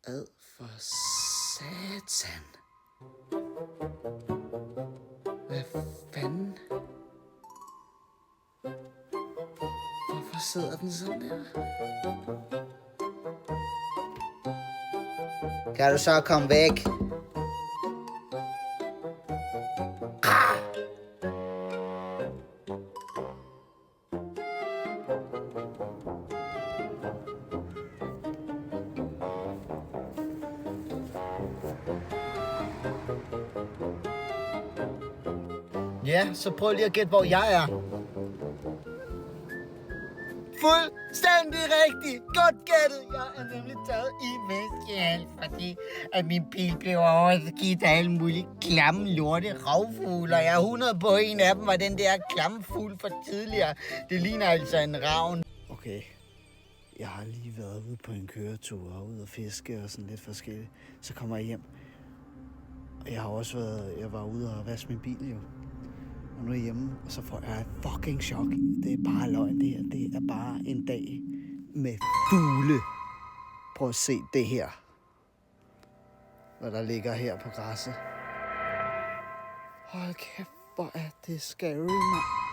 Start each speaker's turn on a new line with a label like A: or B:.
A: Hvad for satan? Hvad fanden? Hvorfor sidder den sådan der? Kan du så komme væk?
B: Ja, så prøv lige at gætte, hvor jeg er. Fuldstændig rigtigt. Godt gættet. Jeg er nemlig taget i Vestjylland, fordi at min bil blev overskidt af alle mulige klamme lorte ravfugle. Og jeg er 100 på en af dem, var den der klamme fugl for tidligere. Det ligner altså en ravn. Okay, jeg har lige været ude på en køretur og ude at fiske og sådan lidt forskelligt. Så kommer jeg hjem. Og jeg har også jeg var ude og vaske min bil jo. Og nu er jeg hjemme, og så får jeg et fucking chok. Det er bare løgn, det her. Det er bare en dag med fugle. Prøv at se det her. Hvad der ligger her på græsset. Hold kæft, hvor er det scary, mand.